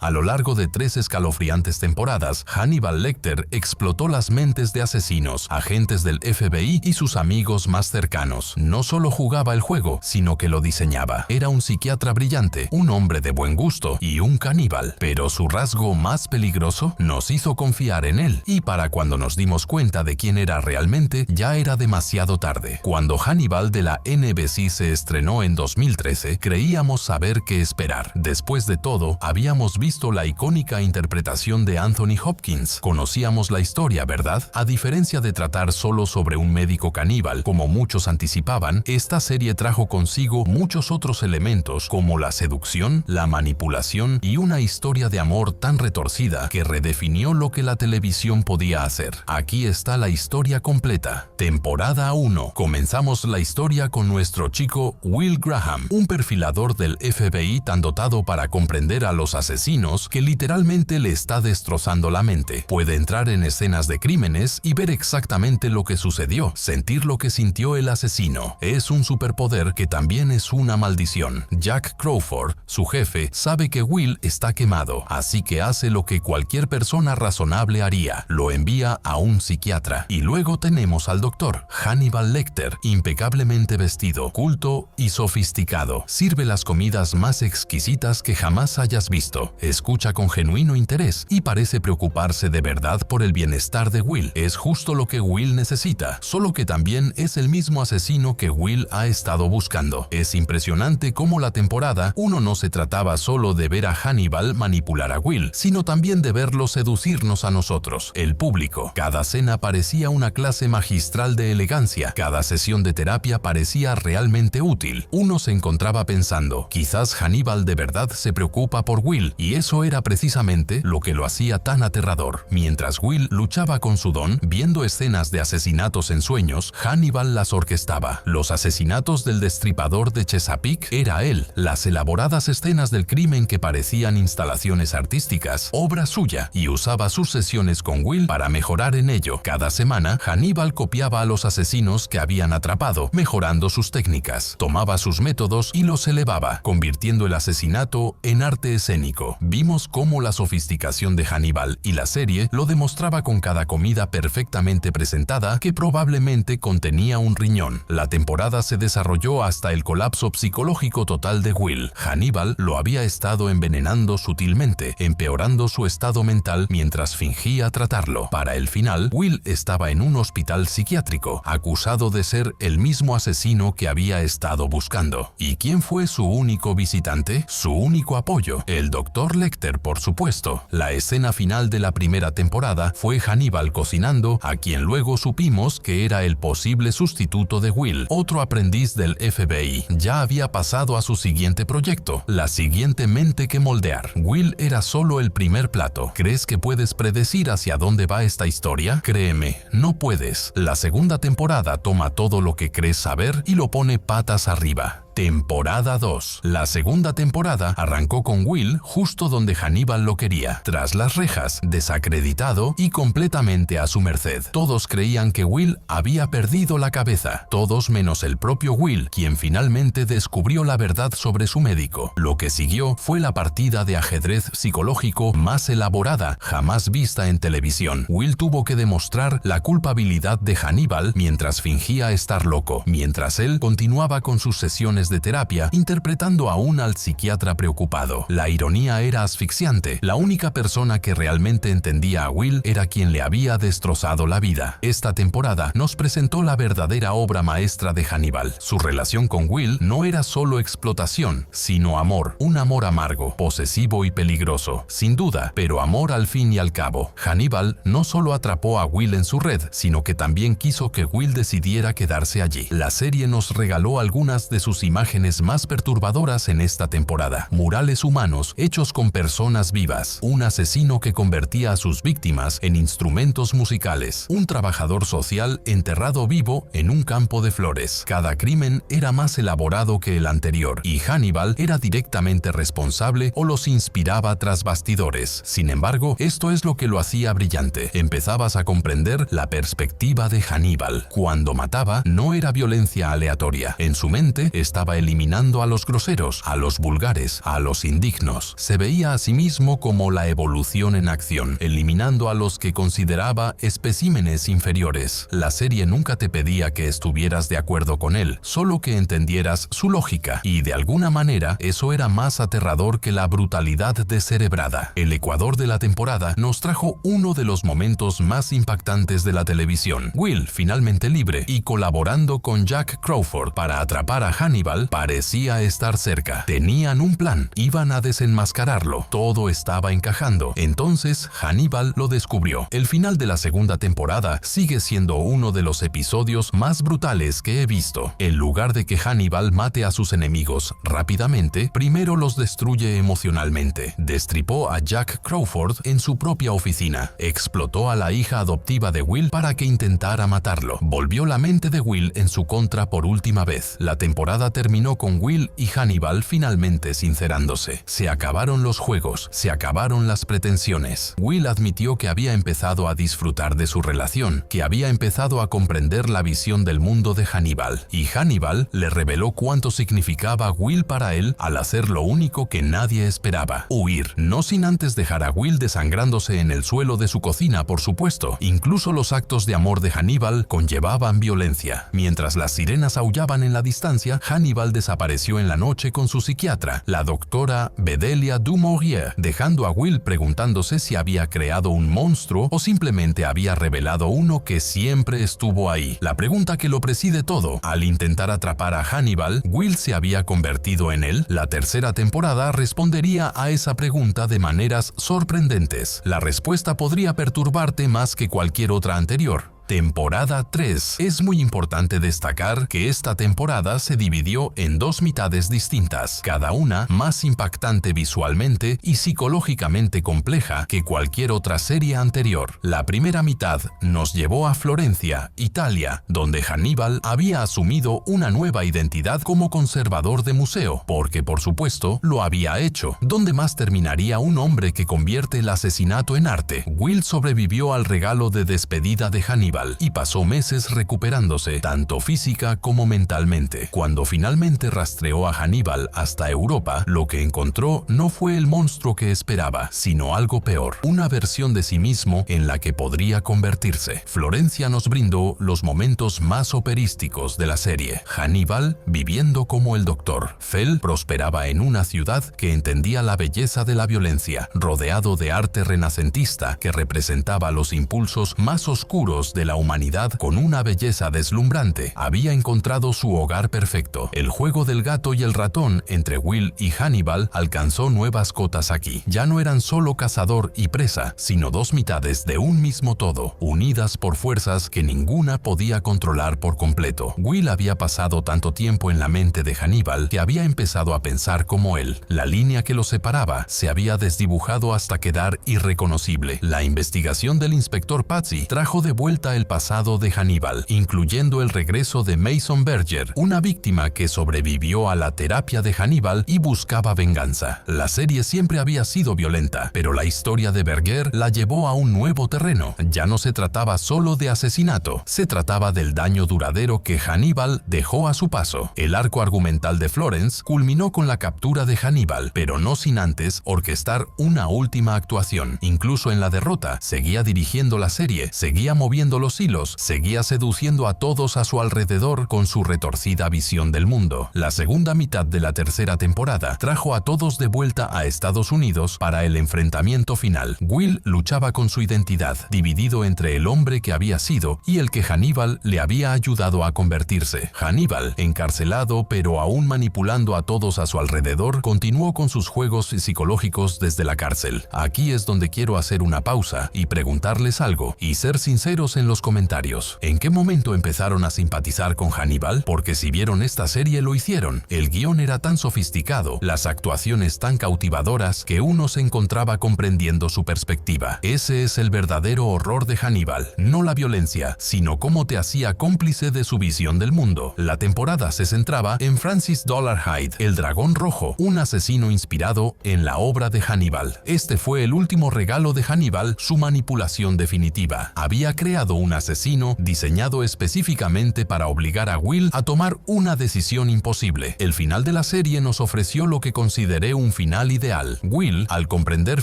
A lo largo de 3 escalofriantes temporadas, Hannibal Lecter explotó las mentes de asesinos, agentes del FBI y sus amigos más cercanos. No solo jugaba el juego, sino que lo diseñaba. Era un psiquiatra brillante, un hombre de buen gusto y un caníbal. Pero su rasgo más peligroso nos hizo confiar en él, y para cuando nos dimos cuenta de quién era realmente, ya era demasiado tarde. Cuando Hannibal de la NBC se estrenó en 2013, creíamos saber qué esperar. Después de todo, habíamos visto la icónica interpretación de Anthony Hopkins. Conocíamos la historia, ¿verdad? A diferencia de tratar solo sobre un médico caníbal, como muchos anticipaban, esta serie trajo consigo muchos otros elementos como la seducción, la manipulación y una historia de amor tan retorcida que redefinió lo que la televisión podía hacer. Aquí está la historia completa. Temporada 1. Comenzamos la historia con nuestro chico Will Graham, un perfilador del FBI tan dotado para comprender a los asesinos que literalmente le está destrozando la mente. Puede entrar en escenas de crímenes y ver exactamente lo que sucedió, sentir lo que sintió el asesino. Es un superpoder que también es una maldición. Jack Crawford, su jefe, sabe que Will está quemado, así que hace lo que cualquier persona razonable haría: lo envía a un psiquiatra. Y luego tenemos al doctor Hannibal Lecter, impecablemente vestido, culto y sofisticado. Sirve las comidas más exquisitas que jamás hayas visto. Escucha con genuino interés y parece preocuparse de verdad por el bienestar de Will. Es justo lo que Will necesita, solo que también es el mismo asesino que Will ha estado buscando. Es impresionante cómo la temporada 1 no se trataba solo de ver a Hannibal manipular a Will, sino también de verlo seducirnos a nosotros, el público. Cada cena parecía una clase magistral de elegancia, cada sesión de terapia parecía realmente útil. Uno se encontraba pensando, quizás Hannibal de verdad se preocupa por Will, y eso era precisamente lo que lo hacía tan aterrador. Mientras Will luchaba con su don, viendo escenas de asesinatos en sueños, Hannibal las orquestaba. Los asesinatos del destripador de Chesapeake era él. Las elaboradas escenas del crimen que parecían instalaciones artísticas, obra suya, y usaba sus sesiones con Will para mejorar en ello. Cada semana, Hannibal copiaba a los asesinos que habían atrapado, mejorando sus técnicas. Tomaba sus métodos y los elevaba, convirtiendo el asesinato en arte escénico. Vimos cómo la sofisticación de Hannibal y la serie lo demostraba con cada comida perfectamente presentada que probablemente contenía un riñón. La temporada se desarrolló hasta el colapso psicológico total de Will. Hannibal lo había estado envenenando sutilmente, empeorando su estado mental mientras fingía tratarlo. Para el final, Will estaba en un hospital psiquiátrico, acusado de ser el mismo asesino que había estado buscando. ¿Y quién fue su único visitante? Su único apoyo, el Dr. Lecter, por supuesto. La escena final de la primera temporada fue Hannibal cocinando a quien luego supimos que era el posible sustituto de Will, otro aprendiz del FBI. Ya había pasado a su siguiente proyecto, la siguiente mente que moldear. Will era solo el primer plato. ¿Crees que puedes predecir hacia dónde va esta historia? Créeme, no puedes. La segunda temporada toma todo lo que crees saber y lo pone patas arriba. Temporada 2. La segunda temporada arrancó con Will justo donde Hannibal lo quería, tras las rejas, desacreditado y completamente a su merced. Todos creían que Will había perdido la cabeza, todos menos el propio Will, quien finalmente descubrió la verdad sobre su médico. Lo que siguió fue la partida de ajedrez psicológico más elaborada jamás vista en televisión. Will tuvo que demostrar la culpabilidad de Hannibal mientras fingía estar loco, mientras él continuaba con sus sesiones de terapia, interpretando aún al psiquiatra preocupado. La ironía era asfixiante. La única persona que realmente entendía a Will era quien le había destrozado la vida. Esta temporada nos presentó la verdadera obra maestra de Hannibal. Su relación con Will no era solo explotación, sino amor. Un amor amargo, posesivo y peligroso, sin duda, pero amor al fin y al cabo. Hannibal no solo atrapó a Will en su red, sino que también quiso que Will decidiera quedarse allí. La serie nos regaló algunas de sus imágenes más perturbadoras en esta temporada. Murales humanos hechos con personas vivas, un asesino que convertía a sus víctimas en instrumentos musicales, un trabajador social enterrado vivo en un campo de flores. Cada crimen era más elaborado que el anterior, y Hannibal era directamente responsable o los inspiraba tras bastidores. Sin embargo, esto es lo que lo hacía brillante. Empezabas a comprender la perspectiva de Hannibal. Cuando mataba, no era violencia aleatoria. En su mente estaba estaba eliminando a los groseros, a los vulgares, a los indignos. Se veía a sí mismo como la evolución en acción, eliminando a los que consideraba especímenes inferiores. La serie nunca te pedía que estuvieras de acuerdo con él, solo que entendieras su lógica, y de alguna manera eso era más aterrador que la brutalidad descerebrada. El ecuador de la temporada nos trajo uno de los momentos más impactantes de la televisión. Will, finalmente libre y colaborando con Jack Crawford para atrapar a Hannibal, parecía estar cerca. Tenían un plan, iban a desenmascararlo. Todo estaba encajando. Entonces Hannibal lo descubrió. El final de la segunda temporada sigue siendo uno de los episodios más brutales que he visto. En lugar de que Hannibal mate a sus enemigos rápidamente, primero los destruye emocionalmente. Destripó a Jack Crawford en su propia oficina. Explotó a la hija adoptiva de Will para que intentara matarlo. Volvió la mente de Will en su contra por última vez. La temporada terminó con Will y Hannibal finalmente sincerándose. Se acabaron los juegos, se acabaron las pretensiones. Will admitió que había empezado a disfrutar de su relación, que había empezado a comprender la visión del mundo de Hannibal, y Hannibal le reveló cuánto significaba Will para él al hacer lo único que nadie esperaba: huir, no sin antes dejar a Will desangrándose en el suelo de su cocina, por supuesto. Incluso los actos de amor de Hannibal conllevaban violencia. Mientras las sirenas aullaban en la distancia, Hannibal desapareció en la noche con su psiquiatra, la doctora Bedelia du Maurier, dejando a Will preguntándose si había creado un monstruo o simplemente había revelado uno que siempre estuvo ahí. La pregunta que lo preside todo: al intentar atrapar a Hannibal, ¿Will se había convertido en él? La tercera temporada respondería a esa pregunta de maneras sorprendentes. La respuesta podría perturbarte más que cualquier otra anterior. Temporada 3. Es muy importante destacar que esta temporada se dividió en dos mitades distintas, cada una más impactante visualmente y psicológicamente compleja que cualquier otra serie anterior. La primera mitad nos llevó a Florencia, Italia, donde Hannibal había asumido una nueva identidad como conservador de museo, porque por supuesto lo había hecho. ¿Dónde más terminaría un hombre que convierte el asesinato en arte? Will sobrevivió al regalo de despedida de Hannibal y pasó meses recuperándose, tanto física como mentalmente. Cuando finalmente rastreó a Hannibal hasta Europa, lo que encontró no fue el monstruo que esperaba, sino algo peor, una versión de sí mismo en la que podría convertirse. Florencia nos brindó los momentos más operísticos de la serie. Hannibal viviendo como el doctor. Fell prosperaba en una ciudad que entendía la belleza de la violencia, rodeado de arte renacentista que representaba los impulsos más oscuros de la humanidad con una belleza deslumbrante. Había encontrado su hogar perfecto. El juego del gato y el ratón entre Will y Hannibal alcanzó nuevas cotas aquí. Ya no eran solo cazador y presa, sino dos mitades de un mismo todo, unidas por fuerzas que ninguna podía controlar por completo. Will había pasado tanto tiempo en la mente de Hannibal que había empezado a pensar como él. La línea que los separaba se había desdibujado hasta quedar irreconocible. La investigación del inspector Patsy trajo de vuelta el pasado de Hannibal, incluyendo el regreso de Mason Berger, una víctima que sobrevivió a la terapia de Hannibal y buscaba venganza. La serie siempre había sido violenta, pero la historia de Berger la llevó a un nuevo terreno. Ya no se trataba solo de asesinato, se trataba del daño duradero que Hannibal dejó a su paso. El arco argumental de Florence culminó con la captura de Hannibal, pero no sin antes orquestar una última actuación. Incluso en la derrota, seguía dirigiendo la serie, seguía moviendo los hilos, seguía seduciendo a todos a su alrededor con su retorcida visión del mundo. La segunda mitad de la tercera temporada trajo a todos de vuelta a Estados Unidos para el enfrentamiento final. Will luchaba con su identidad, dividido entre el hombre que había sido y el que Hannibal le había ayudado a convertirse. Hannibal, encarcelado pero aún manipulando a todos a su alrededor, continuó con sus juegos psicológicos desde la cárcel. Aquí es donde quiero hacer una pausa y preguntarles algo, y ser sinceros en los comentarios. ¿En qué momento empezaron a simpatizar con Hannibal? Porque si vieron esta serie lo hicieron. El guión era tan sofisticado, las actuaciones tan cautivadoras que uno se encontraba comprendiendo su perspectiva. Ese es el verdadero horror de Hannibal, no la violencia, sino cómo te hacía cómplice de su visión del mundo. La temporada se centraba en Francis Dolarhyde, el dragón rojo, un asesino inspirado en la obra de Hannibal. Este fue el último regalo de Hannibal, su manipulación definitiva. Había creado un asesino diseñado específicamente para obligar a Will a tomar una decisión imposible. El final de la serie nos ofreció lo que consideré un final ideal. Will, al comprender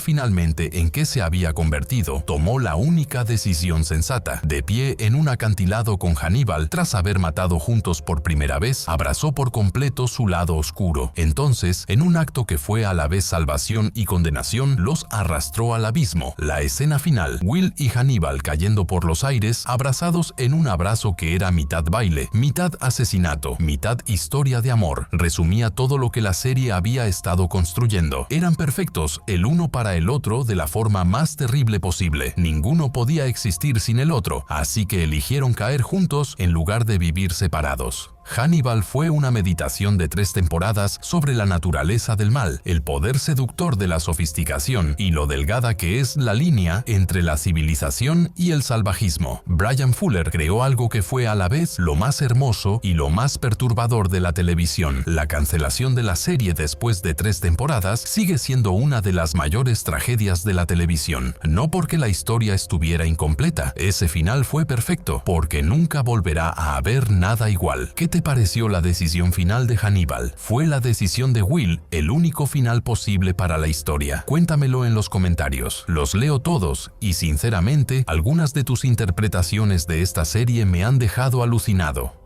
finalmente en qué se había convertido, tomó la única decisión sensata. De pie en un acantilado con Hannibal, tras haber matado juntos por primera vez, abrazó por completo su lado oscuro. Entonces, en un acto que fue a la vez salvación y condenación, los arrastró al abismo. La escena final, Will y Hannibal cayendo por los aires, abrazados en un abrazo que era mitad baile, mitad asesinato, mitad historia de amor, resumía todo lo que la serie había estado construyendo. Eran perfectos, el uno para el otro, de la forma más terrible posible. Ninguno podía existir sin el otro, así que eligieron caer juntos en lugar de vivir separados. Hannibal fue una meditación de 3 temporadas sobre la naturaleza del mal, el poder seductor de la sofisticación y lo delgada que es la línea entre la civilización y el salvajismo. Bryan Fuller creó algo que fue a la vez lo más hermoso y lo más perturbador de la televisión. La cancelación de la serie después de 3 temporadas sigue siendo una de las mayores tragedias de la televisión. No porque la historia estuviera incompleta, ese final fue perfecto, porque nunca volverá a haber nada igual. ¿Qué te pareció la decisión final de Hannibal? ¿Fue la decisión de Will el único final posible para la historia? Cuéntamelo en los comentarios. Los leo todos y sinceramente, algunas de tus interpretaciones de esta serie me han dejado alucinado.